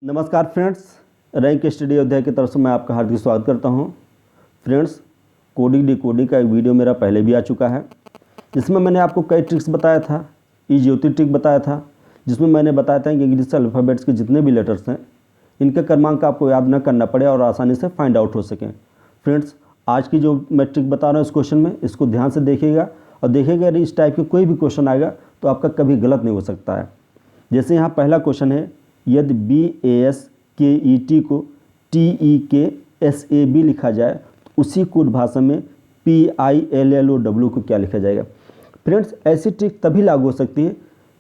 नमस्कार friends, rank study अध्याय की तरफ से मैं आपका हार्दिक स्वागत करता हूं। फ्रेंड्स, कोडिंग डिकोडिंग का एक वीडियो मेरा पहले भी आ चुका है, जिसमें मैंने आपको कई ट्रिक्स बताया था। ई ज्योति ट्रिक बताया था, जिसमें मैंने बताया था कि इंग्लिश अल्फ़ाबेट्स के जितने भी लेटर्स हैं, इनके क्रमांक आपको याद न करना पड़े और आसानी से फाइंड आउट हो सकें। फ्रेंड्स, आज की जो मैं ट्रिक बता रहा हूँ इस क्वेश्चन में, इसको ध्यान से देखिएगा और देखिएगा यदि इस टाइप के कोई भी क्वेश्चन आएगा तो आपका कभी गलत नहीं हो सकता है। जैसे यहाँ पहला क्वेश्चन है, यदि BASKET को TEKSAB लिखा जाए तो उसी कोड भाषा में PILLOW को क्या लिखा जाएगा। फ्रेंड्स, ऐसी ट्रिक तभी लागू हो सकती है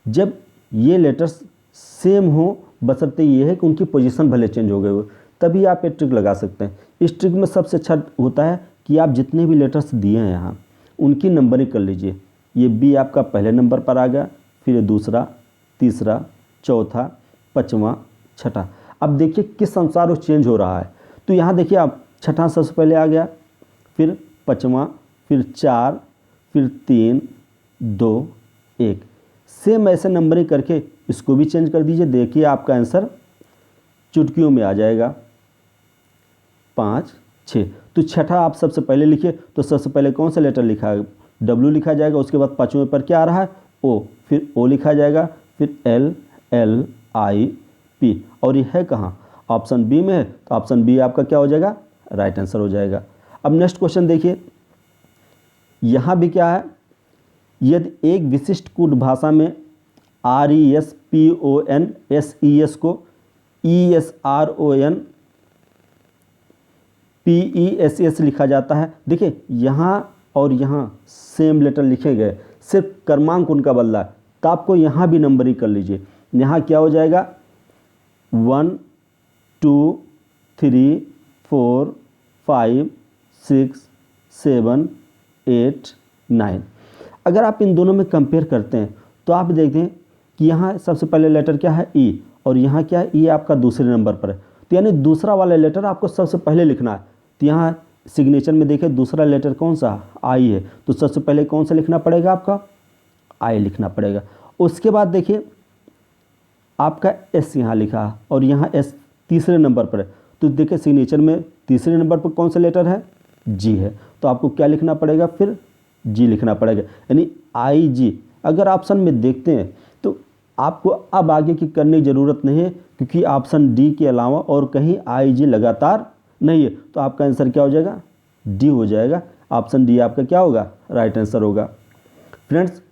जब ये लेटर्स सेम हो, बशर्ते ये है कि उनकी पोजीशन भले चेंज हो गए हो, तभी आप ये ट्रिक लगा सकते हैं। इस ट्रिक में सबसे अच्छा होता है कि आप जितने भी लेटर्स दिए हैं यहाँ उनकी नंबरिंग कर लीजिए। ये B आपका पहले नंबर पर आ गया, फिर दूसरा, तीसरा, चौथा, पाँचवा, छठा। अब देखिए किस अनुसार वो चेंज हो रहा है। तो यहाँ देखिए आप छठा सबसे पहले आ गया, फिर पाँचवा, फिर 4, फिर 3, 2, 1। सेम ऐसे नंबरिंग करके इसको भी चेंज कर दीजिए। देखिए आपका आंसर चुटकियों में आ जाएगा, 5, 6। तो छठा आप सबसे पहले लिखिए, तो सबसे पहले कौन सा लेटर लिखा है? W लिखा जाएगा। उसके बाद पाँचवें पर क्या आ रहा है? O, फिर O लिखा जाएगा, फिर LLIP। और ये है कहाँ? ऑप्शन बी में है, तो ऑप्शन बी आपका क्या हो जाएगा? राइट आंसर हो जाएगा। अब नेक्स्ट क्वेश्चन देखिए, यहाँ भी क्या है, यदि एक विशिष्ट कोड भाषा में RESPONSES को ESRONPESS लिखा जाता है। देखिए यहाँ और यहाँ सेम लेटर लिखे गए, सिर्फ क्रमांक उनका बदला है, तो आपको यहाँ भी नंबरिंग कर लीजिए। यहाँ क्या हो जाएगा? 1 2 3 4 5 6 7 8 9। अगर आप इन दोनों में कंपेयर करते हैं तो आप देखते हैं कि यहाँ सबसे पहले लेटर क्या है? E, और यहाँ क्या है? E आपका दूसरे नंबर पर है, तो यानी दूसरा वाला लेटर आपको सबसे पहले लिखना है। तो यहाँ सिग्नेचर में देखिए दूसरा लेटर कौन सा? I है, तो सबसे पहले कौन सा लिखना पड़ेगा? आपका I लिखना पड़ेगा। उसके बाद देखिए आपका S यहाँ लिखा और यहाँ S तीसरे नंबर पर है, तो देखिए सिग्नेचर में तीसरे नंबर पर कौन सा लेटर है? G है, तो आपको क्या लिखना पड़ेगा? फिर G लिखना पड़ेगा, यानी IG। अगर ऑप्शन में देखते हैं तो आपको अब आगे की करने की ज़रूरत नहीं है, क्योंकि ऑप्शन डी के अलावा और कहीं IG लगातार नहीं है, तो आपका आंसर क्या हो जाएगा? डी हो जाएगा। ऑप्शन डी आपका क्या होगा? राइट आंसर होगा। फ्रेंड्स,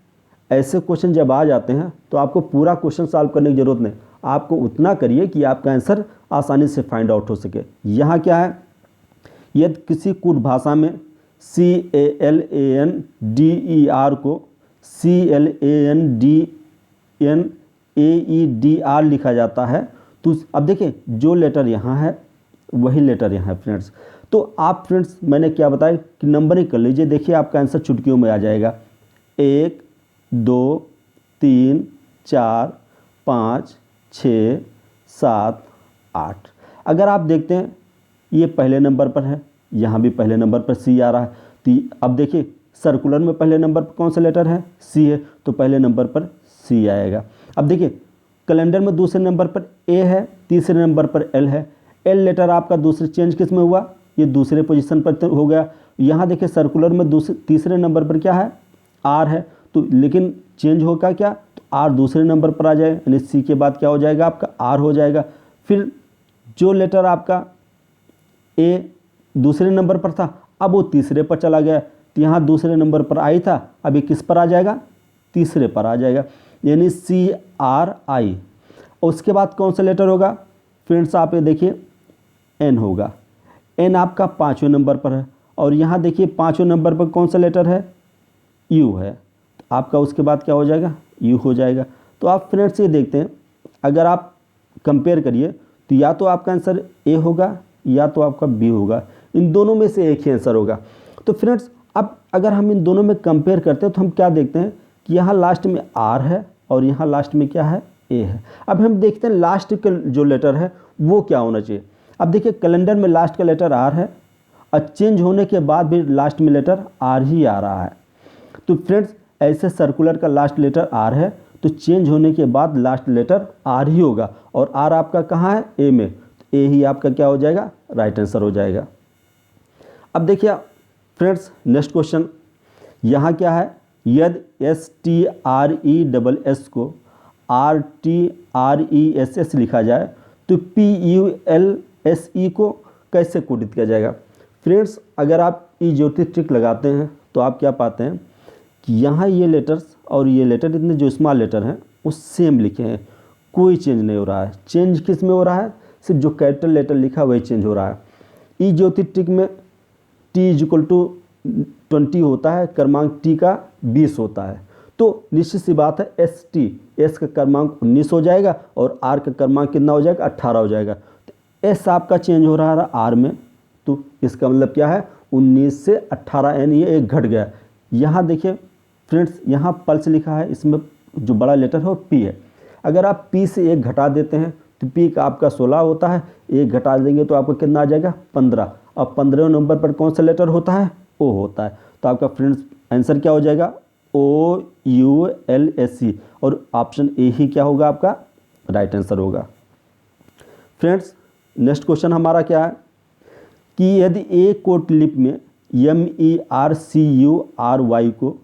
ऐसे क्वेश्चन जब आ जाते हैं तो आपको पूरा क्वेश्चन सॉल्व करने की ज़रूरत नहीं, आपको उतना करिए कि आपका आंसर आसानी से फाइंड आउट हो सके। यहाँ क्या है, यदि किसी कोड भाषा में CALANDER को CLANDNAEDR लिखा जाता है, तो अब देखिए जो लेटर यहाँ है वही लेटर यहाँ है फ्रेंड्स। तो आप फ्रेंड्स, मैंने क्या बताया कि नंबरिंग कर लीजिए। देखिए आपका आंसर चुटकियों में आ जाएगा, 1 2 3 4 5 6 7 8। अगर आप देखते हैं ये पहले नंबर पर है, यहाँ भी पहले नंबर पर C आ रहा है, तो अब देखिए सर्कुलर में पहले नंबर पर कौन सा लेटर है? C है, तो पहले नंबर पर C आएगा। अब देखिए कैलेंडर में दूसरे नंबर पर A है, तीसरे नंबर पर L है। L लेटर आपका दूसरे चेंज किस में हुआ? ये दूसरे पोजीशन पर हो गया। यहाँ देखिए सर्कुलर में तीसरे नंबर पर क्या है? R है, तो लेकिन चेंज होगा क्या? तो R दूसरे नंबर पर आ जाए, यानी C के बाद क्या हो जाएगा? आपका R हो जाएगा। फिर जो लेटर आपका A दूसरे नंबर पर था, अब वो तीसरे पर चला गया, तो यहाँ दूसरे नंबर पर I था, अब ये किस पर आ जाएगा? तीसरे पर आ जाएगा, यानी CRI। उसके बाद कौन सा लेटर होगा फ्रेंड्स? आप ये देखिए N होगा। N आपका पाँचवें नंबर पर है, और यहाँ देखिए पाँचवें नंबर पर कौन सा लेटर है? U है, तो आपका उसके बाद क्या हो जाएगा? U हो जाएगा। तो आप फ्रेंड्स ये देखते हैं, अगर आप कंपेयर करिए तो या तो आपका आंसर A होगा या तो आपका B होगा, इन दोनों में से एक ही आंसर होगा। तो फ्रेंड्स, अब अगर हम इन दोनों में कंपेयर करते हैं तो हम क्या देखते हैं कि यहाँ लास्ट में R है और यहाँ लास्ट में क्या है? A है। अब हम देखते हैं लास्ट का जो लेटर है वो क्या होना चाहिए। अब देखिए कैलेंडर में लास्ट का लेटर R है और चेंज होने के बाद भी लास्ट में लेटर R ही आ रहा है। तो फ्रेंड्स, ऐसे सर्कुलर का लास्ट लेटर R है, तो चेंज होने के बाद लास्ट लेटर आर ही होगा, और आर आपका कहाँ है, ए में, तो ए ही आपका क्या हो जाएगा, राइट आंसर हो जाएगा। अब देखिए फ्रेंड्स नेक्स्ट क्वेश्चन, यहाँ क्या है, यदि STRESS को RTRESS लिखा जाए तो PULSE को कैसे कोडित किया जाएगा। फ्रेंड्स अगर आप ई ज्योति ट्रिक लगाते हैं तो आप क्या पाते हैं कि यहाँ ये लेटर्स और ये लेटर, इतने जो स्मॉल लेटर हैं वो सेम लिखे हैं, कोई चेंज नहीं हो रहा है। चेंज किस में हो रहा है, सिर्फ जो कैपिटल लेटर लिखा है वही चेंज हो रहा है। ई ज्योति ट्रिक में T = 20 होता है, क्रमांक T का 20 होता है, तो निश्चित सी बात है S का क्रमांक 19 हो जाएगा और R का क्रमांक कितना हो जाएगा, 18 हो जाएगा। तो S आपका चेंज हो रहा है R में, तो इसका मतलब क्या है, 19 से 18, यानी ये एक घट गया। यहाँ देखिए फ्रेंड्स, यहाँ पल्स लिखा है, इसमें जो बड़ा लेटर है वो P है। अगर आप P से एक घटा देते हैं तो P का आपका 16 होता है, एक घटा देंगे तो आपका कितना आ जाएगा, 15। अब 15वें नंबर पर कौन सा लेटर होता है, O होता है। तो आपका फ्रेंड्स आंसर क्या हो जाएगा, OULSE, और ऑप्शन ए ही क्या होगा, आपका राइट आंसर होगा। फ्रेंड्स नेक्स्ट क्वेश्चन हमारा क्या है कि यदि एक कोट लिप में MERCURY को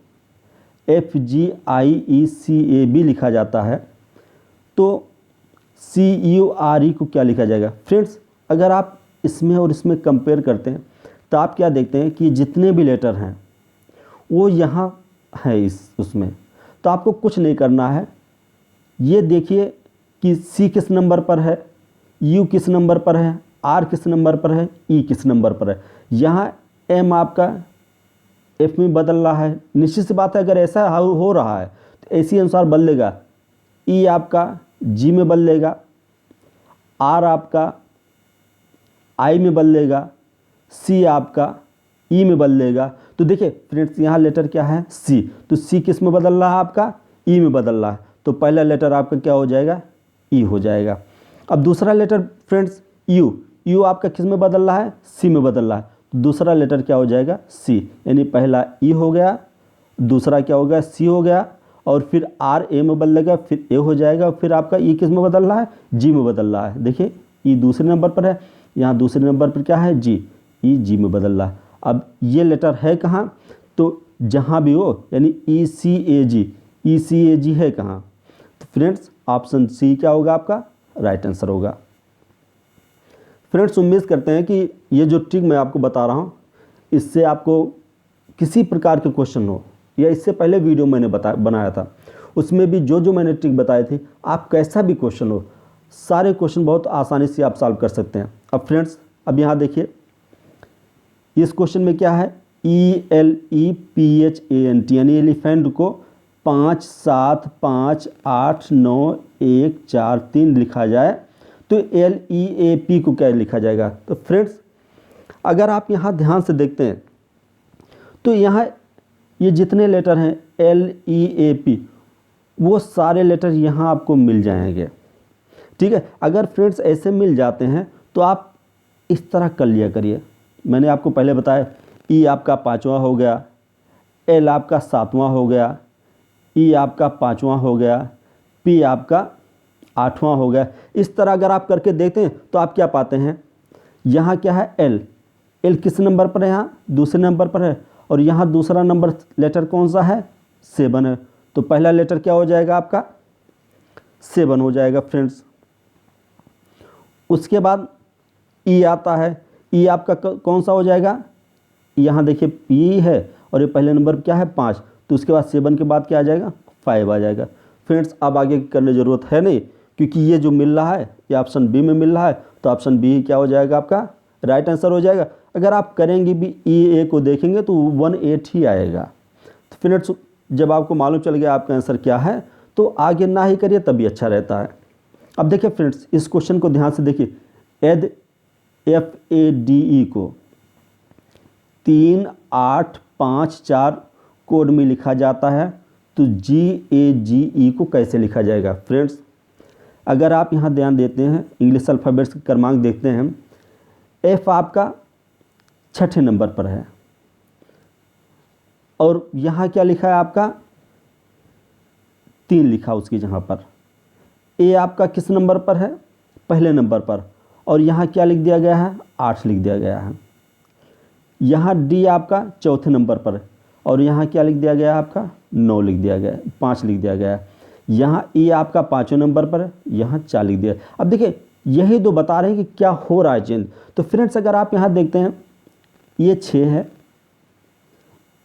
FGIECAB लिखा जाता है तो CURE को क्या लिखा जाएगा। फ्रेंड्स अगर आप इसमें और इसमें कंपेयर करते हैं तो आप क्या देखते हैं कि जितने भी लेटर हैं वो यहाँ है उसमें, तो आपको कुछ नहीं करना है। ये देखिए कि C किस नंबर पर है, U किस नंबर पर है, R किस नंबर पर है, E किस नंबर पर है। यहाँ M आपका F में बदल रहा है, निश्चित सी बात है अगर ऐसा हो रहा है तो इसी अनुसार बदलेगा। E आपका G में बदलेगा, R आपका I में बदलेगा, C आपका E में बदलेगा। तो देखिए फ्रेंड्स यहाँ लेटर क्या है, C, तो C किस में बदल रहा है, आपका E में बदल रहा है, तो पहला लेटर आपका क्या हो जाएगा, E हो जाएगा। अब दूसरा लेटर फ्रेंड्स U आपका किस में बदल रहा है, C में बदल रहा है, तो दूसरा लेटर क्या हो जाएगा, C, यानी पहला E हो गया, दूसरा क्या हो गया, C हो गया, और फिर R A में बदलेगा, फिर A हो जाएगा, फिर आपका E किस में बदल रहा है, G में बदल रहा है। देखिए E दूसरे नंबर पर है, यहाँ दूसरे नंबर पर क्या है, G, E G में बदल रहा है। अब ये लेटर है कहाँ, तो जहाँ भी हो, यानी ECAG है कहाँ, तो फ्रेंड्स ऑप्शन C क्या होगा, आपका राइट आंसर होगा। फ्रेंड्स उम्मीद करते हैं कि ये जो ट्रिक मैं आपको बता रहा हूँ इससे आपको किसी प्रकार के क्वेश्चन हो, या इससे पहले वीडियो मैंने बनाया था उसमें भी जो मैंने ट्रिक बताई थी, आप कैसा भी क्वेश्चन हो, सारे क्वेश्चन बहुत आसानी से आप सॉल्व कर सकते हैं। अब फ्रेंड्स अब यहाँ देखिए इस क्वेश्चन में क्या है, ELEPHANT यानी एलिफेंट को 5 7 5 8 9 1 4 3 लिखा जाए तो LEAP को क्या लिखा जाएगा। तो फ्रेंड्स अगर आप यहाँ ध्यान से देखते हैं तो यहाँ ये जितने लेटर हैं LEAP वो सारे लेटर यहाँ आपको मिल जाएंगे, ठीक है। अगर फ्रेंड्स ऐसे मिल जाते हैं तो आप इस तरह कर लिया करिए। मैंने आपको पहले बताया E आपका 5वां हो गया, L आपका 7वां हो गया, E आपका 5वां हो गया, P आपका 8वां हो गया। इस तरह अगर आप करके देखते हैं तो आप क्या पाते हैं, यहाँ क्या है L किस नंबर पर है, यहाँ दूसरे नंबर पर है, और यहाँ दूसरा नंबर लेटर कौन सा है, 7 है, तो पहला लेटर क्या हो जाएगा, आपका 7 हो जाएगा फ्रेंड्स। उसके बाद E आता है, E आपका कौन सा हो जाएगा, यहाँ देखिए P है और ये पहले नंबर पर क्या है 5, तो उसके बाद 7 के बाद क्या आ जाएगा, 5 आ जाएगा। फ्रेंड्स अब आगे करने की ज़रूरत है नहीं, क्योंकि ये जो मिल रहा है ये ऑप्शन बी में मिल रहा है, तो ऑप्शन बी ही क्या हो जाएगा, आपका राइट आंसर हो जाएगा। अगर आप करेंगे भी E A को देखेंगे तो 18 ही आएगा। तो फ्रेंड्स जब आपको मालूम चल गया आपका आंसर क्या है तो आगे ना ही करिए तभी अच्छा रहता है। अब देखिए फ्रेंड्स इस क्वेश्चन को ध्यान से देखिए, यदि FADE को 3 8 5 4 कोड में लिखा जाता है तो GAGE को कैसे लिखा जाएगा। फ्रेंड्स अगर आप यहाँ ध्यान देते हैं इंग्लिश अल्फ़ाबेट्स के क्रमांक देखते हैं, F आपका 6ठे नंबर पर है और यहाँ क्या लिखा है आपका 3 लिखा उसकी जहाँ पर। ए आपका किस नंबर पर है? पहले नंबर पर। और यहाँ क्या लिख दिया गया है? 8 लिख दिया गया है। यहाँ डी आपका चौथे नंबर पर है और यहाँ क्या लिख दिया गया है आपका? 9 लिख दिया गया है, 5 लिख दिया गया है। यहाँ ई आपका 5वें नंबर पर है, यहाँ 4 लिख दिया है। अब देखिए यही तो बता रहे हैं कि क्या हो रहा है चेंज। तो फ्रेंड्स अगर आप यहाँ देखते हैं ये 6 है,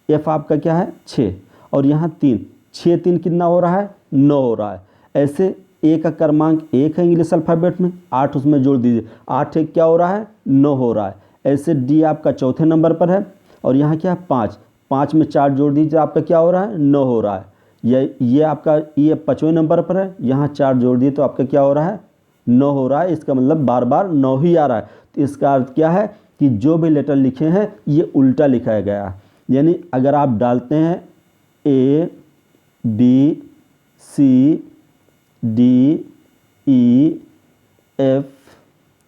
एफ आपका क्या है? 6 और यहाँ 3, 6 3 कितना हो रहा है? 9 हो रहा है। ऐसे ए का क्रमांक 1 है इंग्लिश अल्फ़ाबेट में, 8 उसमें जोड़ दीजिए, 8 एक क्या हो रहा है? 9 हो रहा है। ऐसे डी आपका चौथे नंबर पर है और यहाँ क्या है? 5, 5 में 4 जोड़ दीजिए, आपका क्या हो रहा है? 9 हो रहा है। ये आपका ये 5वें नंबर पर है, यहाँ 4 जोड़ दिए तो आपका क्या हो रहा है? 9 हो रहा है। इसका मतलब बार बार 9 ही आ रहा है। तो इसका अर्थ क्या है कि जो भी लेटर लिखे हैं ये उल्टा लिखा गया है। यानी अगर आप डालते हैं A B C D E F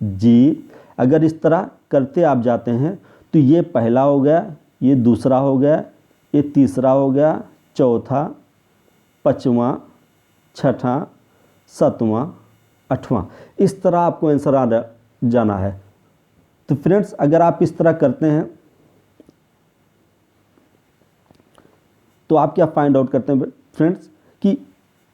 G, अगर इस तरह करते आप जाते हैं तो ये पहला हो गया, ये दूसरा हो गया, ये तीसरा हो गया, चौथा, 5वां, 6वां, 7वां, 8वां, इस तरह आपको आंसर आ जाना है। तो फ्रेंड्स अगर आप इस तरह करते हैं तो आप क्या फाइंड आउट करते हैं फ्रेंड्स कि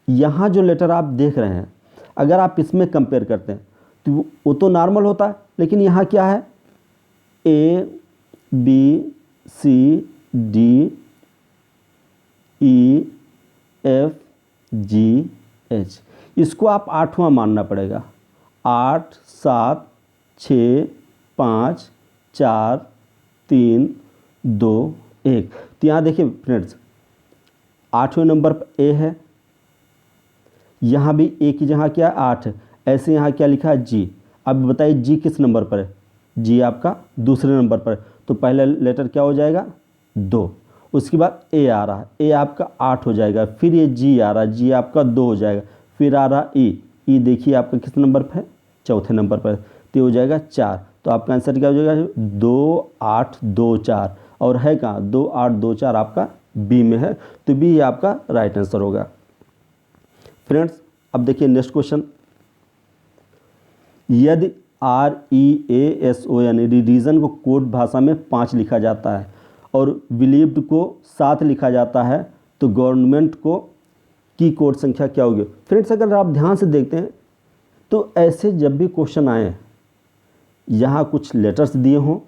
यहाँ जो लेटर आप देख रहे हैं अगर आप इसमें कंपेयर करते हैं तो वो तो नॉर्मल होता है, लेकिन यहाँ क्या है? A B C D E F G H, इसको आप 8वां मानना पड़ेगा। 8 7 6 5 4 3 2 1। तो यहाँ देखिए फ्रेंड्स 8वें नंबर पर ए है, यहाँ भी ए की जगह क्या है? 8 है। ऐसे यहाँ क्या लिखा है? जी। अब बताइए जी किस नंबर पर है? जी आपका दूसरे नंबर पर है, तो पहला लेटर क्या हो जाएगा? 2। उसके बाद ए आ रहा है, ए आपका 8 हो जाएगा। फिर ये जी आ रहा है, जी आपका 2 हो जाएगा। फिर आ रहा ई, ई देखिए आपका किस नंबर पर है? चौथे नंबर पर, तो हो जाएगा 4। तो आपका आंसर क्या हो जाएगा? 2 8 2 4। और है कहाँ? 2 8 2 4 आपका बी में है, तो बी आपका राइट आंसर होगा। फ्रेंड्स अब देखिए नेक्स्ट क्वेश्चन। यदि REASO यानी रिलीजन को कोड भाषा में 5 लिखा जाता है और बिलीव्ड को 7 लिखा जाता है तो गवर्नमेंट को की कोड संख्या क्या होगी? फ्रेंड्स अगर आप ध्यान से देखते हैं तो ऐसे जब भी क्वेश्चन आए यहाँ कुछ लेटर्स दिए हों,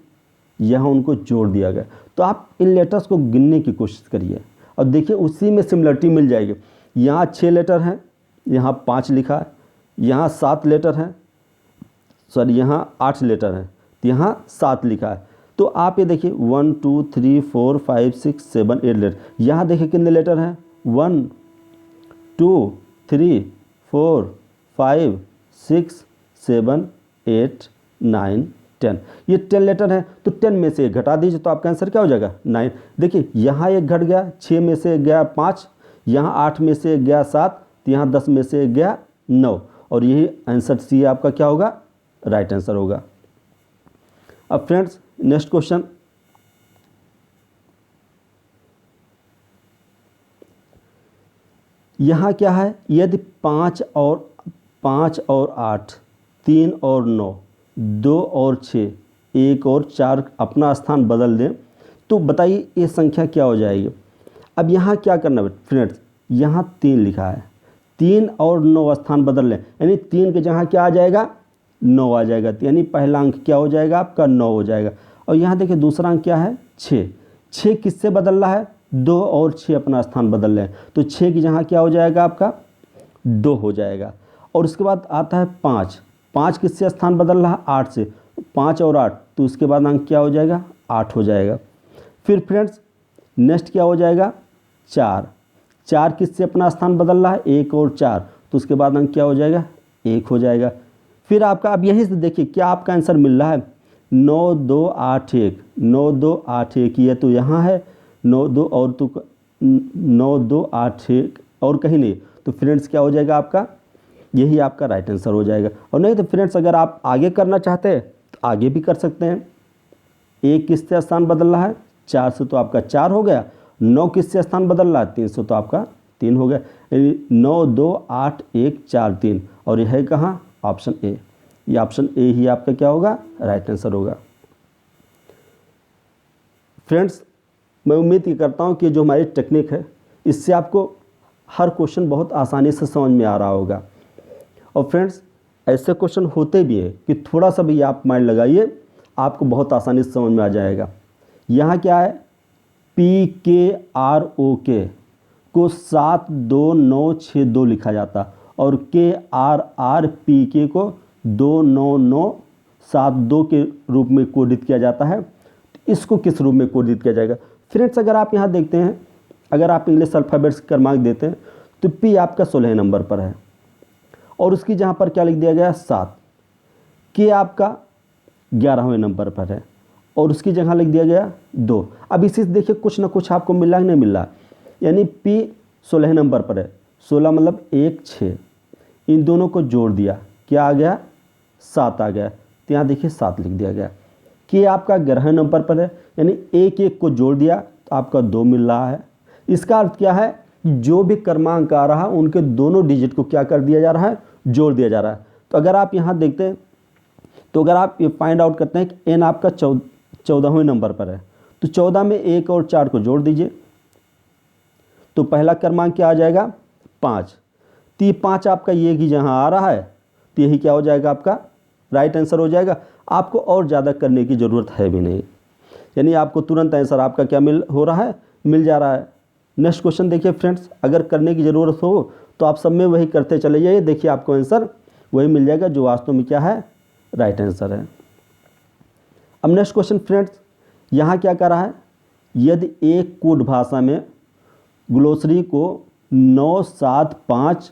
यहाँ उनको जोड़ दिया गया, तो आप इन लेटर्स को गिनने की कोशिश करिए और देखिए उसी में सिमिलरिटी मिल जाएगी। यहाँ 6 लेटर हैं, यहाँ 5 लिखा है, यहाँ 7 लेटर हैं, सॉरी यहाँ 8 लेटर हैं, तो यहाँ 7 लिखा है। तो आप ये देखिए 1 2 3 4 5 6 7 8 लेटर, यहाँ देखिए कितने लेटर हैं? 1 2 3 4 5 6 7 8 9 10, ये 10 लेटर हैं। तो 10 में से घटा दीजिए तो आपका आंसर क्या हो जाएगा? 9। देखिए यहाँ एक घट गया, 6 में से गया 5, यहाँ 8 में से गया 7, तो यहाँ 10 में से गया 9, और यही आंसर सी आपका क्या होगा? राइट आंसर होगा। अब फ्रेंड्स नेक्स्ट क्वेश्चन। यहाँ क्या है? यदि 5 और 8, 3 और 9, 2 और 6, 1 और 4 अपना स्थान बदल दें तो बताइए ये संख्या क्या हो जाएगी? अब यहाँ क्या करना है फ्रेंड्स? यहाँ 3 लिखा है, 3 और 9 स्थान बदल लें, यानी 3 के जगह क्या आ जाएगा? 9 आ जाएगा, यानी पहला अंक क्या हो जाएगा आपका? 9 हो जाएगा। और यहाँ देखिए दूसरा अंक क्या है? 6। 6 किससे बदल रहा है? 2 और 6 अपना स्थान बदल रहे हैं, तो 6 की जगह क्या हो जाएगा आपका? 2 हो जाएगा। और उसके बाद आता है 5। 5 किससे स्थान बदल रहा है? 8 से, 5 और 8, तो उसके बाद अंक क्या हो जाएगा? 8 हो जाएगा। फिर फ्रेंड्स नेक्स्ट क्या हो जाएगा? 4। 4 किससे अपना स्थान बदल रहा है? 1 और 4, तो उसके बाद अंक क्या हो जाएगा? 1 हो जाएगा। फिर आपका अब यहीं से देखिए क्या आपका आंसर मिल रहा है? 9 2 8 1, 9 2 8 1, ये तो यहाँ है 9 2 और तो 9 2 8 1 और कहीं नहीं, तो फ्रेंड्स क्या हो जाएगा आपका? यही आपका राइट आंसर हो जाएगा। और नहीं तो फ्रेंड्स अगर आप आगे करना चाहते हैं तो आगे भी कर सकते हैं। 1 किससे स्थान बदल रहा है? 4 से, तो आपका 4 हो गया। 9 किससे स्थान बदल रहा है? 3 से, तो आपका 3 हो गया, यानी 9 2 8 1 4 3, और यह है कहाँ, ऑप्शन ए। ये ऑप्शन ए ही आपका क्या होगा, राइट आंसर होगा। फ्रेंड्स, मैं उम्मीद करता हूँ कि जो हमारी टेक्निक है इससे आपको हर क्वेश्चन बहुत आसानी से समझ में आ रहा होगा। और फ्रेंड्स, ऐसे क्वेश्चन होते भी है कि थोड़ा सा भी आप माइंड लगाइए, आपको बहुत आसानी से समझ में आ जाएगा। यहाँ क्या है, PKROK को 72962 लिखा जाता, और KRRPK को 29972 के रूप में कोडित किया जाता है। इसको किस रूप में कोडित किया जाएगा? फ्रेंड्स, अगर आप यहाँ देखते हैं, अगर आप इंग्लिश अल्फ़ाबेट्स क्रमांक देते हैं तो P आपका 16 नंबर पर है, और उसकी जहाँ पर क्या लिख दिया गया, 7। K आपका 11वें नंबर पर है, और उसकी जगह लिख दिया गया 2। अब इसी से देखिए कुछ ना कुछ आपको मिल रहा है, नहीं मिल रहा, यानी P 16 नंबर पर है, 16 मतलब 1 6, इन दोनों को जोड़ दिया, क्या आ गया, 7 आ गया, तो यहाँ देखिए 7 लिख दिया गया। K आपका 11वें नंबर पर है, यानी 1 1 को जोड़ दिया तो आपका 2 मिल रहा है। इसका अर्थ क्या है, जो भी क्रमांक आ रहा है उनके दोनों डिजिट को क्या कर दिया जा रहा है, जोड़ दिया जा रहा है। तो अगर आप यहाँ देखते हैं, तो अगर आप ये फाइंड आउट करते हैं कि n आपका 14वें नंबर पर है, तो 14 में 1 और 4 को जोड़ दीजिए, तो पहला क्रमांक क्या आ जाएगा, 5। तो ये 5 आपका ये की जहाँ आ रहा है, तो यही क्या हो जाएगा, आपका राइट आंसर हो जाएगा। आपको और ज़्यादा करने की ज़रूरत है भी नहीं, यानी आपको तुरंत आंसर आपका क्या मिल जा रहा है। नेक्स्ट क्वेश्चन देखिए फ्रेंड्स, अगर करने की ज़रूरत हो तो आप सब में वही करते चले जाइए, देखिए आपको आंसर वही मिल जाएगा जो वास्तव में क्या है, राइट आंसर है। अब नेक्स्ट क्वेश्चन फ्रेंड्स, यहाँ क्या कर रहा है, यदि एक कोड भाषा में ग्लोसरी को 9 7 5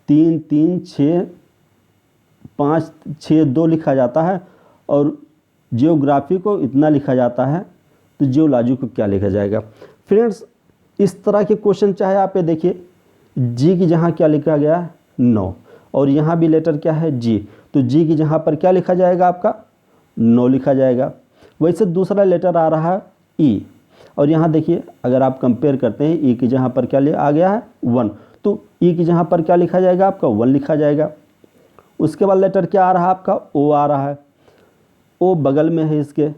3 3 6 5 6 2 लिखा जाता है, और जियोग्राफी को इतना लिखा जाता है, तो जियोलॉजी को क्या लिखा जाएगा? फ्रेंड्स, इस तरह के क्वेश्चन चाहे आप ये देखिए, जी की जहाँ क्या लिखा गया है, 9, और यहाँ भी लेटर क्या है, जी, तो जी की जहाँ पर क्या लिखा जाएगा, आपका 9 लिखा जाएगा। वैसे दूसरा लेटर आ रहा है ई, और यहाँ देखिए अगर आप कंपेयर करते हैं, ई की जहाँ पर क्या आ गया है, 1, तो ई की जहाँ पर क्या लिखा जाएगा, आपका 1 लिखा जाएगा। उसके बाद लेटर क्या आ रहा है, आपका ओ आ रहा है, ओ बगल में है इसके,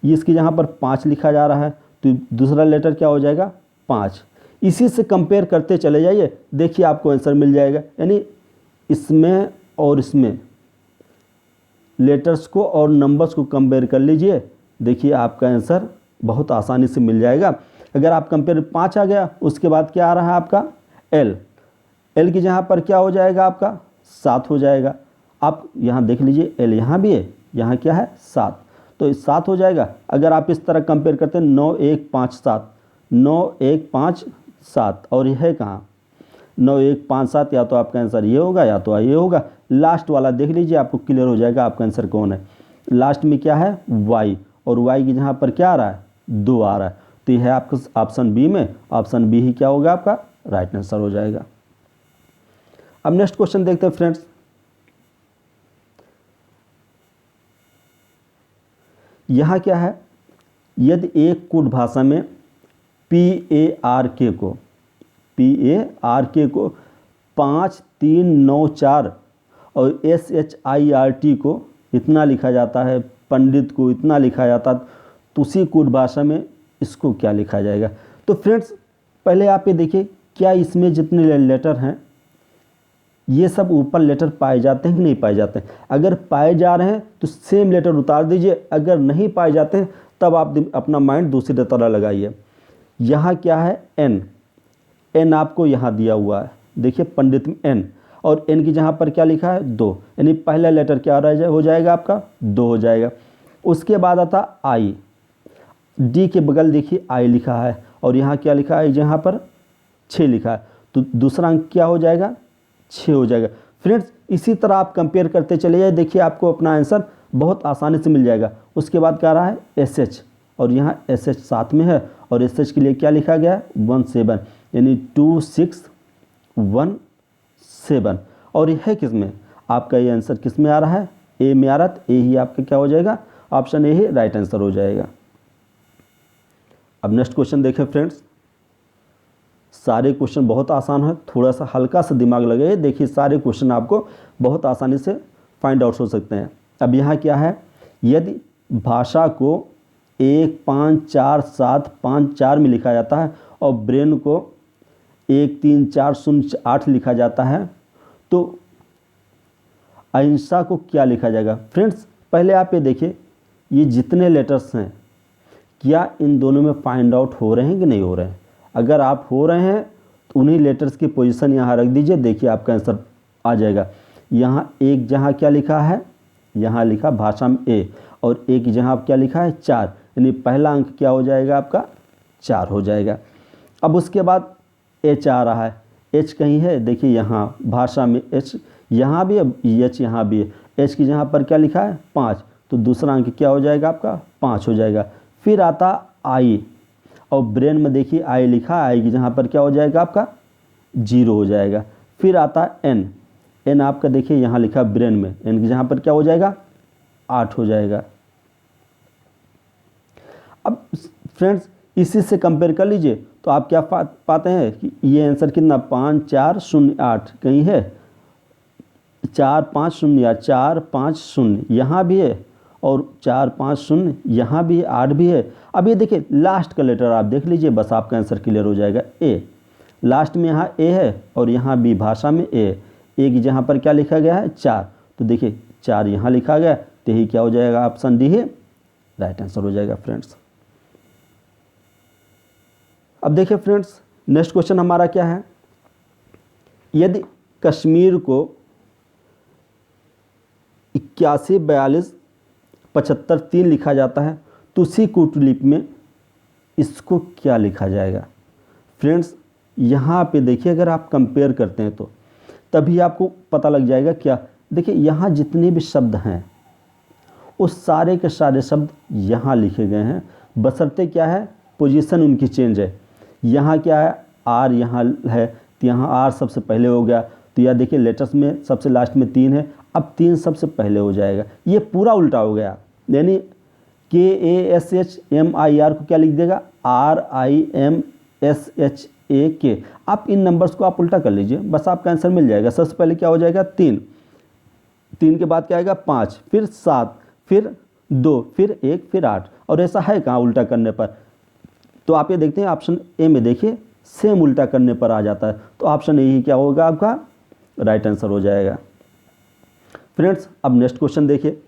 इसकी जहाँ पर 5 लिखा जा रहा है, तो दूसरा लेटर क्या हो जाएगा, 5। इसी से कंपेयर करते चले जाइए, देखिए आपको आंसर मिल जाएगा। यानी इसमें और इसमें लेटर्स को और नंबर्स को कंपेयर कर लीजिए, देखिए आपका आंसर बहुत आसानी से मिल जाएगा। अगर आप कंपेयर 5 आ गया, उसके बाद क्या आ रहा है आपका एल, एल की जहाँ पर क्या हो जाएगा, आपका 7 हो जाएगा। आप यहाँ देख लीजिए, एल यहाँ भी है, यहाँ क्या है 7, तो 7 हो जाएगा। अगर आप इस तरह कंपेयर करते हैं 9 1 5 7, 9 1 5 7, और यह है कहाँ 9 1 5 7, या तो आपका आंसर ये होगा या तो ये होगा। लास्ट वाला देख लीजिए, आपको क्लियर हो जाएगा आपका आंसर कौन है। लास्ट में क्या है, वाई, और वाई की जहाँ पर क्या आ रहा है, 2 आ रहा है, तो यह है आपका ऑप्शन बी में, ऑप्शन बी ही क्या होगा, आपका राइट आंसर हो जाएगा। अब नेक्स्ट क्वेश्चन देखते हैं फ्रेंड्स, यहाँ क्या है, यदि एक कोड भाषा में PARK को 5 3 9 4 और SHIRT को इतना लिखा जाता है, पंडित को इतना लिखा जाता, तो उसी कोड भाषा में इसको क्या लिखा जाएगा? तो फ्रेंड्स, पहले आप ये देखिए, क्या इसमें जितने लेटर हैं ये सब ऊपर लेटर पाए जाते हैं कि नहीं पाए जाते हैं? अगर पाए जा रहे हैं तो सेम लेटर उतार दीजिए, अगर नहीं पाए जाते हैं तब आप अपना माइंड दूसरी तरह लगाइए। यहाँ क्या है, एन, एन आपको यहाँ दिया हुआ है, देखिए पंडित में एन, और एन की जहाँ पर क्या लिखा है, 2, यानी पहला लेटर क्या हो जाएगा, आपका 2 हो जाएगा। उसके बाद आता आई, डी के बगल देखिए आई लिखा है, और यहाँ क्या लिखा है, जहाँ पर 6 लिखा है, तो दूसरा अंक क्या हो जाएगा, 6 हो जाएगा। फ्रेंड्स, इसी तरह आप कंपेयर करते चले जाए, देखिए आपको अपना आंसर बहुत आसानी से मिल जाएगा। उसके बाद क्या रहा है, SH, और यहाँ SH साथ में है, और SH के लिए क्या लिखा गया है, 17, यानी 2617, और यह है किस में, आपका ये आंसर किस में आ रहा है, ए में आ रहा है, तो ए ही आपका क्या हो जाएगा, option A he right answer हो जाएगा। अब नेक्स्ट क्वेश्चन देखें फ्रेंड्स, सारे क्वेश्चन बहुत आसान है, थोड़ा सा हल्का सा दिमाग लगे, देखिए सारे क्वेश्चन आपको बहुत आसानी से फाइंड आउट हो सकते हैं। अब यहाँ क्या है, यदि भाषा को 1 5 4 7 5 4 में लिखा जाता है और ब्रेन को 1 3 4 0 8 लिखा जाता है, तो अहिंसा को क्या लिखा जाएगा? फ्रेंड्स पहले आप ये देखिए, ये जितने लेटर्स हैं क्या इन दोनों में फाइंड आउट हो रहे हैं कि नहीं हो रहे हैं? अगर आप हो रहे हैं तो उन्हीं लेटर्स की पोजीशन यहाँ रख दीजिए, देखिए आपका आंसर आ जाएगा। यहाँ एक जहाँ क्या लिखा है, यहाँ लिखा भाषा में ए, और एक जहाँ क्या लिखा है 4, यानी पहला अंक क्या हो जाएगा आपका 4 हो जाएगा। अब उसके बाद एच आ रहा है, एच कहीं है, देखिए यहाँ भाषा में एच यहाँ भी है, एच यहाँ भी है, एच की जहाँ पर क्या लिखा है 5, तो दूसरा अंक क्या हो जाएगा आपका 5 हो जाएगा। फिर आता आई, और ब्रेन में देखिए आई लिखा है, आई की जहाँ पर क्या हो जाएगा आपका 0 हो जाएगा। फिर आता एन, एन आपका देखिए यहाँ लिखा ब्रेन में, एन की जहाँ पर क्या हो जाएगा 8 हो जाएगा। अब फ्रेंड्स इसी से कंपेयर कर लीजिए तो आप क्या पाते हैं कि ये आंसर कितना 5 4 0 8 कहीं है, 4 5 0 8 4 5 0 यहाँ भी है, और 4 5 0 यहाँ भी है, 8 भी है। अब ये देखिए लास्ट का लेटर आप देख लीजिए, बस आपका आंसर क्लियर हो जाएगा। ए लास्ट में यहाँ ए है और यहाँ भी भाषा में ए की जहाँ पर क्या लिखा गया है 4, तो देखिए 4 यहाँ लिखा गया, तो यही क्या हो जाएगा ऑप्शन डी है राइट आंसर हो जाएगा फ्रेंड्स। अब देखिए फ्रेंड्स नेक्स्ट क्वेश्चन हमारा क्या है, यदि कश्मीर को 81 42 75 3 लिखा जाता है तो उसी कूटलिपि में इसको क्या लिखा जाएगा? फ्रेंड्स यहाँ पे देखिए अगर आप कंपेयर करते हैं तो तभी आपको पता लग जाएगा। क्या देखिए यहाँ जितने भी शब्द हैं उस सारे के सारे शब्द यहाँ लिखे गए हैं, बशर्ते क्या है पोजीशन उनकी चेंज है। यहाँ क्या है आर यहाँ है, तो यहाँ आर सबसे पहले हो गया, तो यह देखिए लेटर्स में सबसे लास्ट में 3 है, अब 3 सबसे पहले हो जाएगा। ये पूरा उल्टा हो गया, यानी KASHMIR को क्या लिख देगा RIMSHAK। आप इन नंबर्स को आप उल्टा कर लीजिए, बस आपका आंसर मिल जाएगा। सबसे पहले क्या हो जाएगा 3, 3 के बाद क्या आएगा 5, फिर 7, फिर 2, फिर 1, फिर 8, और ऐसा है कहाँ उल्टा करने पर? तो आप ये देखते हैं ऑप्शन ए में देखिए सेम उल्टा करने पर आ जाता है, तो ऑप्शन ए ही क्या होगा आपका राइट आंसर हो जाएगा। फ्रेंड्स अब नेक्स्ट क्वेश्चन देखिए,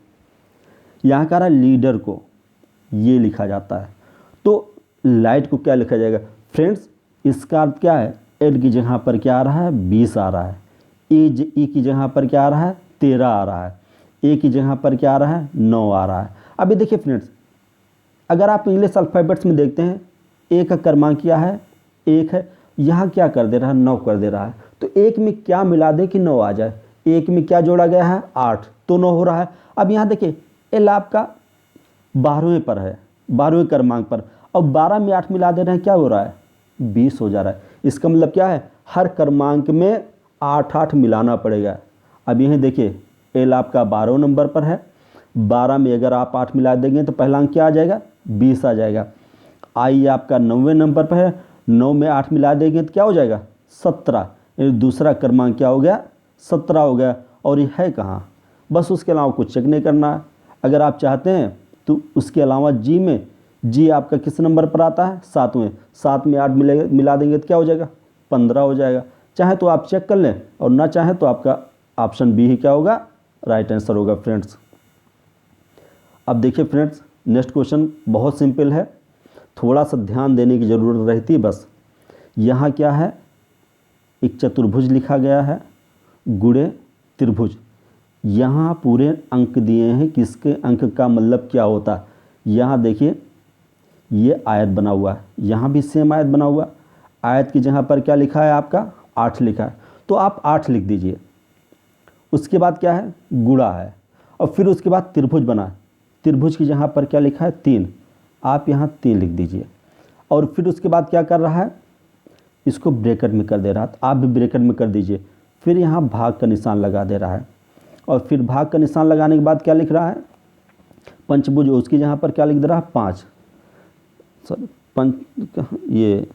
यहाँ का लीडर को ये लिखा जाता है तो लाइट को क्या लिखा जाएगा? फ्रेंड्स इसका अर्थ क्या है, एड की जगह पर क्या आ रहा है 20 आ रहा है, ई की जगह पर क्या आ रहा है 13 आ रहा है, ए की जगह पर क्या आ रहा है 9 आ रहा है। अभी देखिए फ्रेंड्स अगर आप इंग्लिश अल्फ़ाबेट्स में देखते हैं ए का क्रमांक क्या है 1 है, यहाँ क्या कर दे रहा है 9 कर दे रहा है, तो 1 में क्या मिला दे कि 9 आ जाए? 1 में क्या जोड़ा गया है 8, तो 9 हो रहा है। अब यहाँ देखिए एल आपका 12वें पर है, 12वें क्रमांक पर, और 12 में 8 मिला दे रहे हैं, क्या हो रहा है 20 हो जा रहा है। इसका मतलब क्या है हर क्रमांक में 8 8 मिलाना पड़ेगा। अब यहीं देखिए एल आपका 12 नंबर पर है, 12 में अगर आप 8 मिला देंगे तो पहला अंक क्या आ जाएगा 20 आ जाएगा। आई आपका 9वें नंबर पर है, 9 में 8 मिला देंगे तो क्या हो जाएगा 17, दूसरा क्रमांक क्या हो गया 17 हो गया। और ये है कहाँ, बस उसके अलावा कुछ चेक नहीं करना है। अगर आप चाहते हैं तो उसके अलावा जी में, जी आपका किस नंबर पर आता है 7वें, 7 में 8 मिला देंगे तो क्या हो जाएगा 15 हो जाएगा। चाहे तो आप चेक कर लें और ना चाहे तो आपका ऑप्शन बी ही क्या होगा राइट आंसर होगा फ्रेंड्स। अब देखिए फ्रेंड्स नेक्स्ट क्वेश्चन बहुत सिंपल है, थोड़ा सा ध्यान देने की ज़रूरत रहती है बस। यहाँ क्या है एक चतुर्भुज लिखा गया है, गुणे त्रिभुज, यहाँ पूरे अंक दिए हैं, किसके अंक का मतलब क्या होता है। यहाँ देखिए ये आयत बना हुआ है, यहाँ भी सेम आयत बना हुआ, आयत की जगह पर क्या लिखा है आपका 8 लिखा है, तो आप 8 लिख दीजिए। उसके बाद क्या है गुणा है, और फिर उसके बाद त्रिभुज बना, त्रिभुज की जगह पर क्या लिखा है 3, आप यहाँ 3 लिख दीजिए। और फिर उसके बाद क्या कर रहा है इसको ब्रैकेट में कर दे रहा है, तो आप भी ब्रैकेट में कर दीजिए। फिर यहाँ भाग का निशान लगा दे रहा है, और फिर भाग का निशान लगाने के बाद क्या लिख रहा है पंचभुज, उसकी जहाँ पर क्या लिख दे रहा है 5, सॉरी ये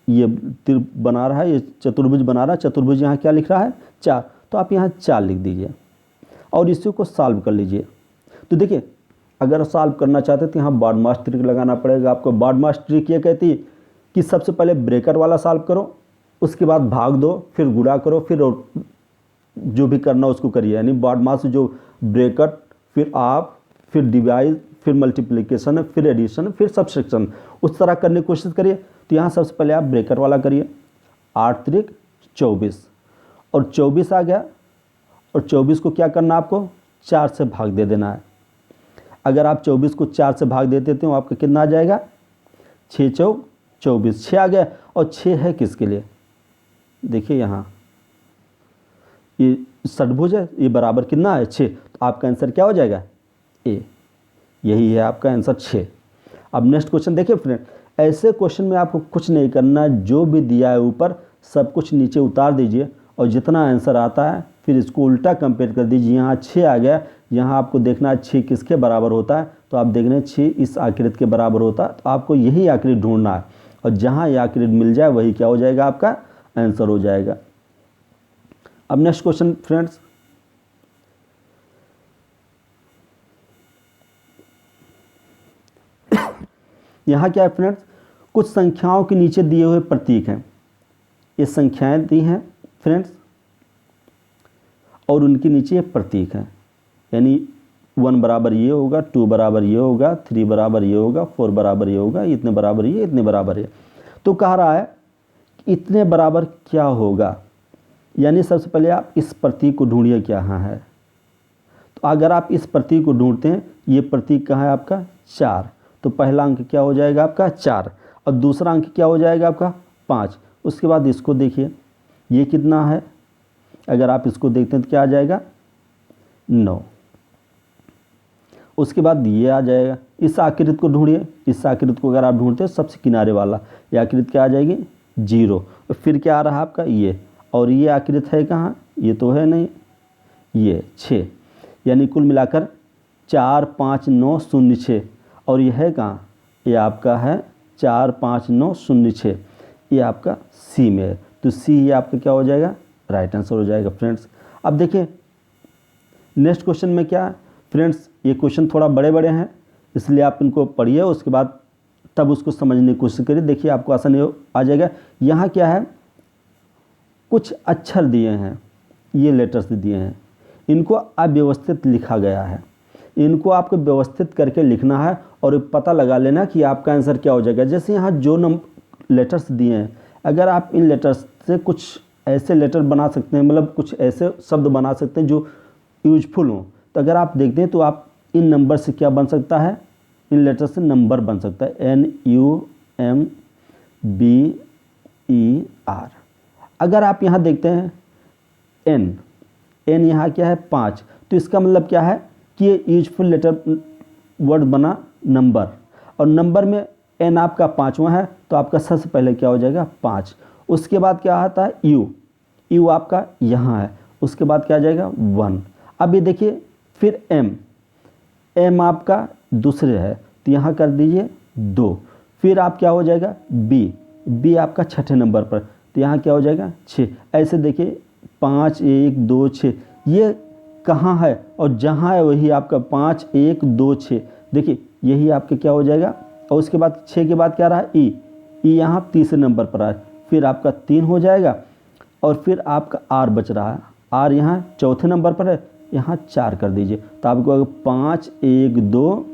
ये तिर बना रहा है, ये चतुर्भुज बना रहा है, चतुर्भुज यहाँ क्या लिख रहा है 4, तो आप यहाँ 4 लिख दीजिए और इसी को सॉल्व कर लीजिए। तो देखिए अगर सॉल्व करना चाहते हैं तो यहाँ बॉडमास ट्रिक लगाना पड़ेगा आपको। बॉडमास ट्रिक ये कहती है कि सबसे पहले ब्रेकर वाला सॉल्व करो, उसके बाद भाग दो, फिर गुणा करो, फिर जो भी करना उसको करिए। यानी बॉडमास जो ब्रेकर, फिर आप, फिर डिवाइड, फिर मल्टीप्लिकेशन, फिर एडिशन, फिर सब्सट्रैक्शन, उस तरह करने की कोशिश करिए। तो यहाँ सबसे पहले आप ब्रेकर वाला करिए, 8 त्रिक 24 और 24 आ गया, और 24 को क्या करना आपको 4 से भाग दे देना है। अगर आप 24 को 4 से भाग दे देते हो आपका कितना आ जाएगा 6 चौक 24, 6 आ गया। और 6 है किसके लिए, देखिए यहाँ ये षटभुज है, ये बराबर कितना है 6, तो आपका आंसर क्या हो जाएगा ए, यही है आपका आंसर 6। अब नेक्स्ट क्वेश्चन देखिए फ्रेंड, ऐसे क्वेश्चन में आपको कुछ नहीं करना, जो भी दिया है ऊपर सब कुछ नीचे उतार दीजिए और जितना आंसर आता है फिर इसको उल्टा कंपेयर कर दीजिए। यहाँ 6 आ गया, यहाँ आपको देखना है 6 किसके बराबर होता है, तो आप देख रहे हैं 6 इस आकृति के बराबर होता है, तो आपको यही आकृति ढूंढना है और जहाँ यह आकृति मिल जाए वही क्या हो जाएगा आपका आंसर हो जाएगा। अब नेक्स्ट क्वेश्चन फ्रेंड्स, यहाँ क्या है फ्रेंड्स, कुछ संख्याओं के नीचे दिए हुए प्रतीक हैं, ये संख्याएं दी हैं फ्रेंड्स और उनके नीचे ये प्रतीक हैं। यानी 1 बराबर ये होगा, 2 बराबर ये होगा, 3 बराबर ये होगा, 4 बराबर ये होगा, इतने बराबर ये, इतने बराबर ये। तो कह रहा है इतने बराबर क्या होगा, यानी सबसे पहले आप इस प्रतीक को ढूंढिए क्या है। तो अगर आप इस प्रतीक को ढूंढते हैं, ये प्रतीक कहाँ है आपका 4, तो पहला अंक क्या हो जाएगा आपका 4 और दूसरा अंक क्या हो जाएगा आपका 5। उसके बाद इसको देखिए ये कितना है, अगर आप इसको देखते हैं तो क्या आ जाएगा 9। उसके बाद ये आ जाएगा, इस आकृति को ढूंढिए, इस आकृति को अगर आप ढूंढते हैं सबसे किनारे वाला, ये आकृति क्या आ जाएगी 0। फिर क्या आ रहा है आपका ये, और ये आकृति है कहाँ, ये तो है नहीं, ये 6, यानी कुल मिलाकर 4 5 9 0 6, और ये है कहाँ, ये आपका है 4 5 9 0 6, ये आपका सी में है। तो सी ये आपका क्या हो जाएगा राइट आंसर हो जाएगा फ्रेंड्स। अब देखिए नेक्स्ट क्वेश्चन में क्या है फ्रेंड्स, ये क्वेश्चन थोड़ा बड़े बड़े हैं इसलिए आप इनको पढ़िए, उसके बाद तब उसको समझने की कोशिश करिए, देखिए आपको आसानी आ जाएगा। यहाँ क्या है, कुछ अक्षर दिए हैं, ये लेटर्स दिए हैं, इनको अव्यवस्थित लिखा गया है, इनको आपको व्यवस्थित करके लिखना है और पता लगा लेना कि आपका आंसर क्या हो जाएगा। जैसे यहाँ जो लेटर्स दिए हैं, अगर आप इन लेटर्स से कुछ ऐसे लेटर बना सकते हैं, मतलब कुछ ऐसे शब्द बना सकते हैं जो यूजफुल हों, तो अगर आप देखते हैं तो आप इन नंबर से क्या बन सकता है, इन लेटर से नंबर बन सकता है NUMBER। अगर आप यहाँ देखते हैं एन यहाँ क्या है 5, तो इसका मतलब क्या है कि ये यूजफुल लेटर वर्ड बना नंबर, और नंबर में एन आपका 5वां है, तो आपका सबसे पहले क्या हो जाएगा 5। उसके बाद क्या आता है यू आपका यहाँ है, उसके बाद क्या आ जाएगा 1। अब ये देखिए फिर एम आपका दूसरे है, तो यहाँ कर दीजिए 2। फिर आप क्या हो जाएगा बी आपका 6ठे नंबर पर, तो यहाँ क्या हो जाएगा 6। ऐसे देखिए 5 1 2 6, ये कहाँ है और जहाँ है वही आपका 5 1 2 6, देखिए यही आपके क्या हो जाएगा। और उसके बाद 6 के बाद क्या रहा ई यहाँ तीसरे नंबर पर है, फिर आपका 3 हो जाएगा, और फिर आपका आर बच रहा है, आर यहाँ चौथे नंबर पर है, यहाँ 4 कर दीजिए, तो आपको 5 1 2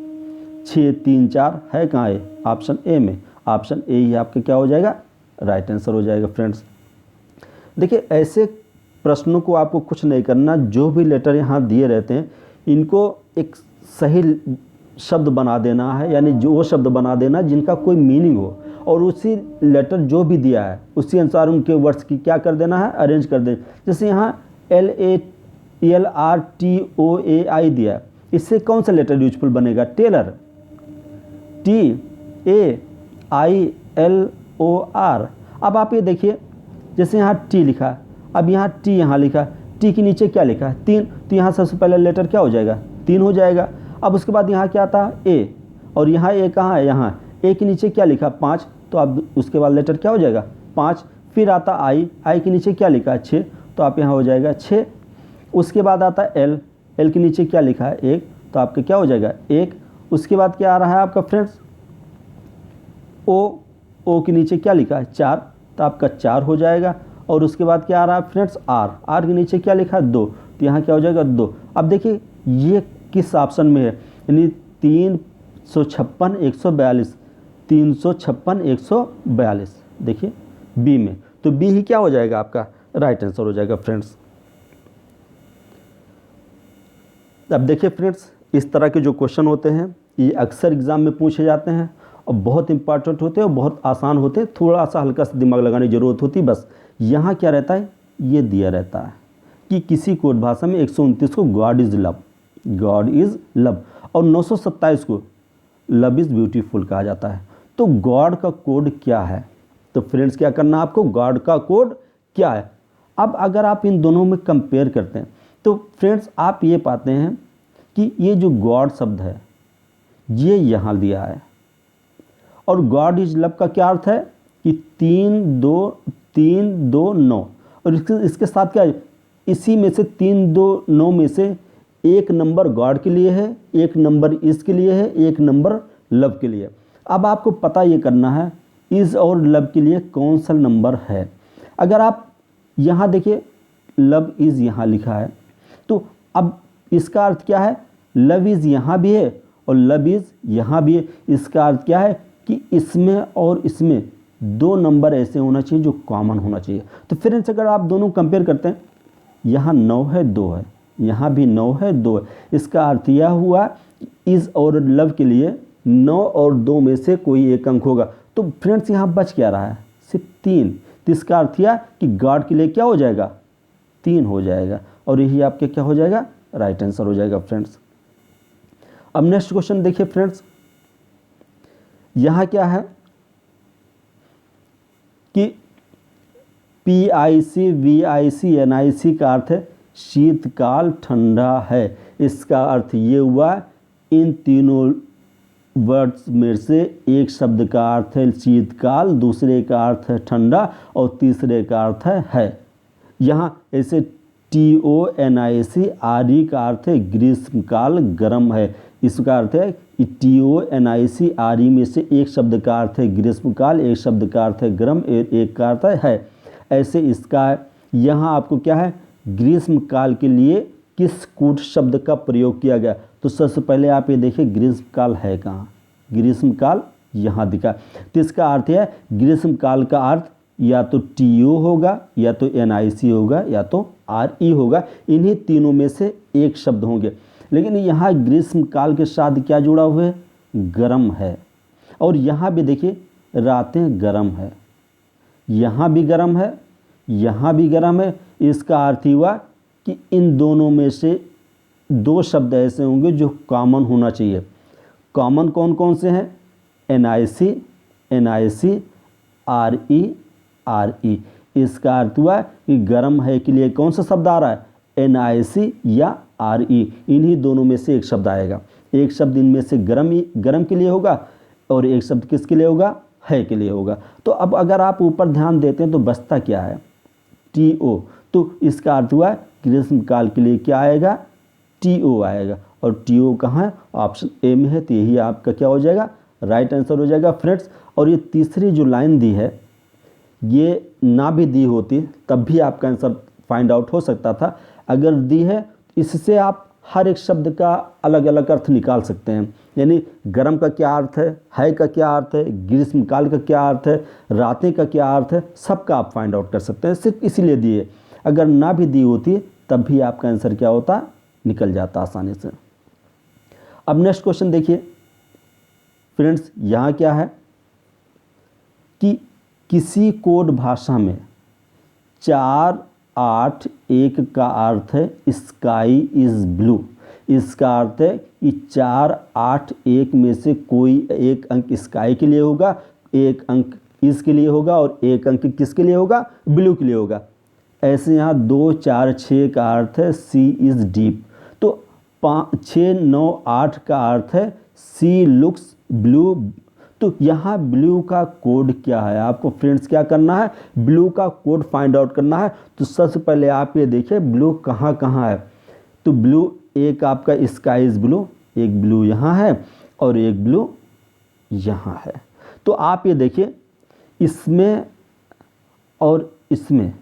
6 3 4 है कहाँ है, ऑप्शन ए में, ऑप्शन ए ही आपका क्या हो जाएगा राइट आंसर हो जाएगा फ्रेंड्स। देखिए ऐसे प्रश्नों को आपको कुछ नहीं करना, जो भी लेटर यहाँ दिए रहते हैं इनको एक सही शब्द बना देना है, यानी जो वो शब्द बना देना जिनका कोई मीनिंग हो, और उसी लेटर जो भी दिया है उसी अनुसार उनके वर्ड्स की क्या कर देना है अरेंज कर देना। जैसे यहाँ LATOAI दिया है, इससे कौन सा लेटर यूजफुल बनेगा टेलर, TAILOR। अब आप ये देखिए जैसे यहाँ टी लिखा है, अब यहाँ टी यहाँ लिखा है, टी के नीचे क्या लिखा है 3, तो यहाँ सबसे पहले लेटर क्या हो जाएगा 3 हो जाएगा। अब उसके बाद यहाँ क्या आता है ए, और यहाँ ए कहाँ है, यहाँ ए के नीचे क्या लिखा 5, तो अब उसके बाद लेटर क्या हो जाएगा 5, फिर आता आई, आई के नीचे क्या लिखा है 6, तो आप यहाँ हो जाएगा 6। उसके बाद आता है एल, एल के नीचे क्या लिखा है 1, तो आपका क्या हो जाएगा 1। उसके बाद क्या आ रहा है आपका फ्रेंड्स ओ, ओ के नीचे क्या लिखा है 4, तो आपका 4 हो जाएगा। और उसके बाद क्या आ रहा है फ्रेंड्स आर, आर के नीचे क्या लिखा है 2, तो यहाँ क्या हो जाएगा 2। अब देखिए ये किस ऑप्शन में है, यानी 356 142, 356 142 देखिए बी में, तो बी ही क्या हो जाएगा आपका राइट आंसर हो जाएगा फ्रेंड्स। अब देखिए फ्रेंड्स इस तरह के जो क्वेश्चन होते हैं ये अक्सर एग्ज़ाम में पूछे जाते हैं और बहुत इंपॉर्टेंट होते हैं और बहुत आसान होते हैं, थोड़ा सा हल्का सा दिमाग लगाने की ज़रूरत होती है बस। यहाँ क्या रहता है, ये दिया रहता है कि किसी कोड भाषा में 129 को God is love, God is love, और 927 को लव इज़ ब्यूटीफुल कहा जाता है। तो गॉड का कोड क्या है, तो फ्रेंड्स क्या करना आपको, गॉड का कोड क्या है। अब अगर आप इन दोनों में कंपेयर करते हैं तो फ्रेंड्स आप ये पाते हैं कि ये जो गॉड शब्द है ये यहाँ दिया है, और गॉड इज लव का क्या अर्थ है कि 3 2 9, और इसके साथ क्या है, इसी में से 3 2 9 में से एक नंबर गॉड के लिए है, एक नंबर इज के लिए है, एक नंबर लव के लिए। अब आपको पता ये करना है इज और लव के लिए कौन सा नंबर है। अगर आप यहाँ देखिए लव इज़ यहाँ लिखा है, तो अब इसका अर्थ क्या है, लव इज़ यहाँ भी है और लव इज़ यहाँ भी है। इसका अर्थ क्या है कि इसमें और इसमें 2 नंबर ऐसे होना चाहिए जो कॉमन होना चाहिए। तो फ्रेंड्स अगर आप दोनों कंपेयर करते हैं, यहाँ 9 है 2 है, यहाँ भी 9 है 2 है, इसका अर्थ यह हुआ इज़ और लव के लिए 9 और 2 में से कोई एक अंक होगा। तो फ्रेंड्स यहाँ बच क्या रहा है, सिर्फ 3। तो इसका अर्थ यह कि गॉड के लिए क्या हो जाएगा 3 हो जाएगा, और यही आपके क्या हो जाएगा राइट आंसर हो जाएगा फ्रेंड्स। अब नेक्स्ट क्वेश्चन देखिए फ्रेंड्स, यहाँ क्या है कि PIC VIC NIC का अर्थ है शीतकाल ठंडा है। इसका अर्थ ये हुआ इन तीनों वर्ड्स में से एक शब्द का अर्थ है शीतकाल, दूसरे का अर्थ है ठंडा और तीसरे का अर्थ है। यहाँ ऐसे TONIC RE का अर्थ है ग्रीष्मकाल गर्म है। इसका अर्थ है कि TONIC RE में से एक शब्द का अर्थ है ग्रीष्मकाल, एक शब्द का अर्थ है गर्म, एक का अर्थ है। ऐसे इसका यहाँ आपको क्या है ग्रीष्मकाल के लिए किस कूट शब्द का प्रयोग किया गया। तो सबसे पहले आप ये देखिए ग्रीष्मकाल है कहाँ, ग्रीष्मकाल यहाँ दिखा। तो इसका अर्थ है ग्रीष्मकाल का अर्थ या तो TO होगा या तो NIC होगा या तो RE होगा, इन्हीं तीनों में से एक शब्द होंगे। लेकिन यहाँ ग्रीष्मकाल के साथ क्या जुड़ा हुआ है, गर्म है। और यहाँ भी देखिए रातें गर्म है, यहाँ भी गर्म है, यहाँ भी गर्म है। इसका अर्थ हुआ कि इन दोनों में से 2 शब्द ऐसे होंगे जो कॉमन होना चाहिए। कॉमन कौन कौन से हैं, NIC RE। इसका अर्थ हुआ कि गर्म है के लिए कौन सा शब्द आ रहा है, NIC या RE, इन्हीं दोनों में से एक शब्द आएगा। एक शब्द इनमें से गर्म के लिए होगा और एक शब्द किसके लिए होगा, है के लिए होगा। तो अब अगर आप ऊपर ध्यान देते हैं तो बचता क्या है, TO। तो इसका अर्थ हुआ ग्रीष्मकाल के लिए क्या आएगा, TO आएगा, और TO कहाँ है, ऑप्शन ए में है। तो यही आपका क्या हो जाएगा राइट आंसर हो जाएगा फ्रेंड्स। और ये तीसरी जो लाइन दी है ये ना भी दी होती तब भी आपका आंसर फाइंड आउट हो सकता था। अगर दी है इससे आप हर एक शब्द का अलग अलग अर्थ निकाल सकते हैं, यानी गर्म का क्या अर्थ है का क्या अर्थ है, ग्रीष्मकाल का क्या अर्थ है, रातें का क्या अर्थ है, सबका आप फाइंड आउट कर सकते हैं। सिर्फ इसीलिए दिए, अगर ना भी दी होती तब भी आपका आंसर क्या होता, निकल जाता आसानी से। अब नेक्स्ट क्वेश्चन देखिए फ्रेंड्स, यहाँ क्या है कि किसी कोड भाषा में 4 8 1 का अर्थ है स्काई इज़ ब्लू। इसका अर्थ है कि 4 8 1 में से कोई एक अंक स्काई के लिए होगा, एक अंक इस के लिए होगा और एक अंक किसके लिए होगा, ब्लू के लिए होगा। ऐसे यहाँ 2 4 6 का अर्थ है सी इज़ डीप। तो 5 6 9 8 का अर्थ है सी लुक्स ब्लू। तो यहाँ ब्लू का कोड क्या है, आपको फ्रेंड्स क्या करना है, ब्लू का कोड फाइंड आउट करना है। तो सबसे पहले आप ये देखिए ब्लू कहाँ कहाँ है। तो ब्लू एक आपका स्काई इज ब्लू, एक ब्लू यहाँ है और एक ब्लू यहाँ है। तो आप ये देखिए इसमें और इसमें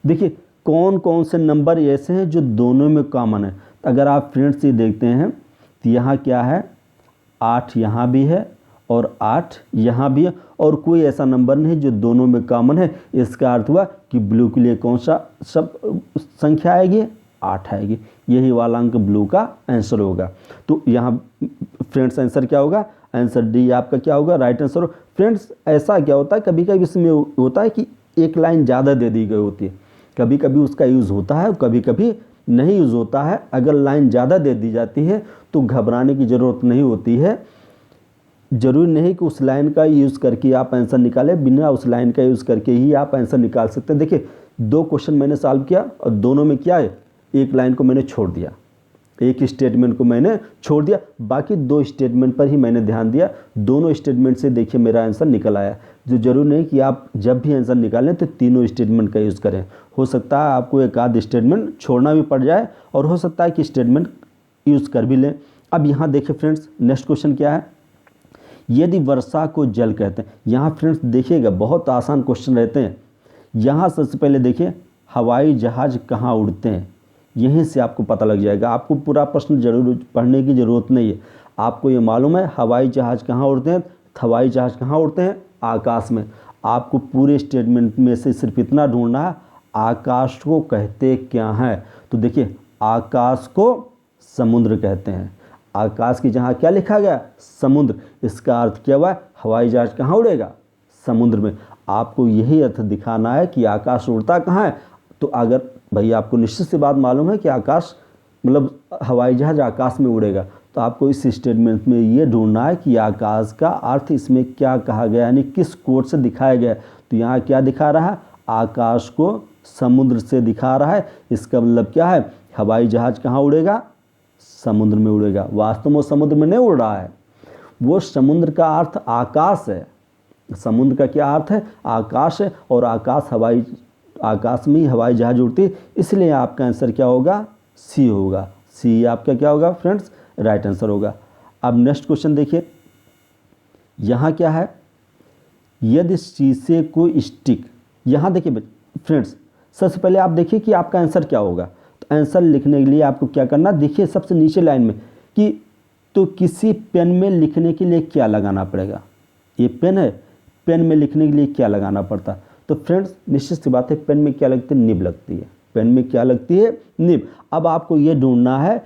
देखिए कौन कौन से नंबर ऐसे हैं जो दोनों में कॉमन है। अगर आप फ्रेंड्स ये देखते हैं तो यहाँ क्या है, 8 यहाँ भी है और 8 यहाँ भी है और कोई ऐसा नंबर नहीं जो दोनों में कॉमन है। इसका अर्थ हुआ कि ब्लू के लिए कौन सा सब संख्या आएगी, 8 आएगी। यही वाला अंक ब्लू का आंसर होगा। तो यहाँ फ्रेंड्स आंसर क्या होगा, आंसर डी आपका क्या होगा, राइट आंसर। फ्रेंड्स ऐसा क्या होता है, कभी कभी इसमें होता है कि एक लाइन ज़्यादा दे दी गई होती है, कभी कभी उसका यूज़ होता है, कभी कभी नहीं यूज़ होता है। अगर लाइन ज़्यादा दे दी जाती है तो घबराने की ज़रूरत नहीं होती है। ज़रूरी नहीं कि उस लाइन का यूज़ करके आप आंसर निकालें, बिना उस लाइन का यूज़ करके ही आप आंसर निकाल सकते हैं। देखिए 2 क्वेश्चन मैंने सॉल्व किया और दोनों में क्या है, एक लाइन को मैंने छोड़ दिया, एक स्टेटमेंट को मैंने छोड़ दिया, बाकी 2 स्टेटमेंट पर ही मैंने ध्यान दिया। दोनों स्टेटमेंट से देखिए मेरा आंसर निकल आया। जो जरूरी नहीं कि आप जब भी आंसर निकालें तो तीनों स्टेटमेंट का यूज़ करें। हो सकता है आपको एक आध स्टेटमेंट छोड़ना भी पड़ जाए और हो सकता है कि स्टेटमेंट यूज़ कर भी लें। अब यहाँ देखिए फ्रेंड्स नेक्स्ट क्वेश्चन क्या है, यदि वर्षा को जल कहते हैं। यहाँ फ्रेंड्स देखिएगा बहुत आसान क्वेश्चन रहते हैं। यहाँ सबसे पहले देखिए हवाई जहाज़ कहाँ उड़ते हैं, यहीं से आपको पता लग जाएगा। आपको पूरा प्रश्न जरूर पढ़ने की ज़रूरत नहीं है, आपको ये मालूम है हवाई जहाज़ कहाँ उड़ते हैं। हवाई जहाज़ कहाँ उड़ते हैं, आकाश में। आपको पूरे स्टेटमेंट में से सिर्फ इतना ढूंढना है, आकाश को कहते क्या हैं। तो देखिए आकाश को समुद्र कहते हैं। आकाश की जहाँ क्या लिखा गया, समुद्र, इसका अर्थ क्या हुआ, हवाई जहाज़ कहाँ उड़ेगा, समुद्र में। आपको यही अर्थ दिखाना है कि आकाश उड़ता कहाँ है। तो अगर भाई आपको निश्चित सी बात मालूम है कि आकाश मतलब हवाई जहाज़ आकाश में उड़ेगा, तो आपको इस स्टेटमेंट में ये ढूंढना है कि आकाश का अर्थ इसमें क्या कहा गया, यानी किस कोड से दिखाया गया। तो यहाँ क्या दिखा रहा है, आकाश को समुद्र से दिखा रहा है। इसका मतलब क्या है, हवाई जहाज़ कहाँ उड़ेगा, समुद्र में उड़ेगा। वास्तव में समुद्र में नहीं उड़ रहा है, वो समुद्र का अर्थ आकाश है। समुद्र का क्या अर्थ है, आकाश है, और आकाश में ही हवाई जहाज़ उड़ती है। इसलिए आपका आंसर क्या होगा, सी होगा। सी आपका क्या होगा फ्रेंड्स, राइट आंसर होगा। अब नेक्स्ट क्वेश्चन देखिए, यहाँ क्या है, यदि शीशे को स्टिक। यहाँ देखिए फ्रेंड्स सबसे पहले आप देखिए कि आपका आंसर क्या होगा। तो आंसर लिखने के लिए आपको क्या करना, देखिए सबसे नीचे लाइन में कि तो किसी पेन में लिखने के लिए क्या लगाना पड़ेगा। ये पेन है, पेन में लिखने के लिए क्या लगाना पड़ता। तो फ्रेंड्स निश्चित सी बात है, पेन में क्या लगती है, निब लगती है। पेन में क्या लगती है, निब। अब आपको ये ढूंढना है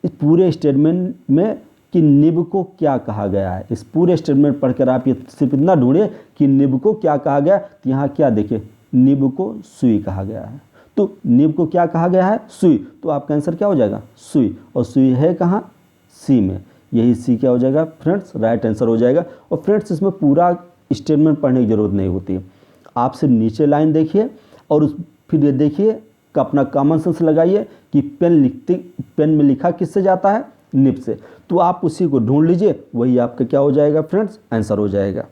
इस पूरे स्टेटमेंट में कि निब को क्या कहा गया है। इस पूरे स्टेटमेंट पढ़कर आप ये सिर्फ इतना ढूंढिए कि निब को क्या कहा गया। तो यहाँ क्या देखिए, निब को सुई कहा गया है। तो निब को क्या कहा गया है, सुई। तो आपका आंसर क्या हो जाएगा, सुई। और सुई है कहाँ, सी में। यही सी क्या हो जाएगा फ्रेंड्स, राइट आंसर हो जाएगा। और फ्रेंड्स इसमें पूरा स्टेटमेंट पढ़ने की ज़रूरत नहीं होती है, आप सिर्फ नीचे लाइन देखिए और फिर ये देखिए अपना कॉमन सेंस लगाइए कि पेन में लिखा किससे जाता है, निब से। तो आप उसी को ढूंढ लीजिए, वही आपका क्या हो जाएगा फ्रेंड्स, आंसर हो जाएगा।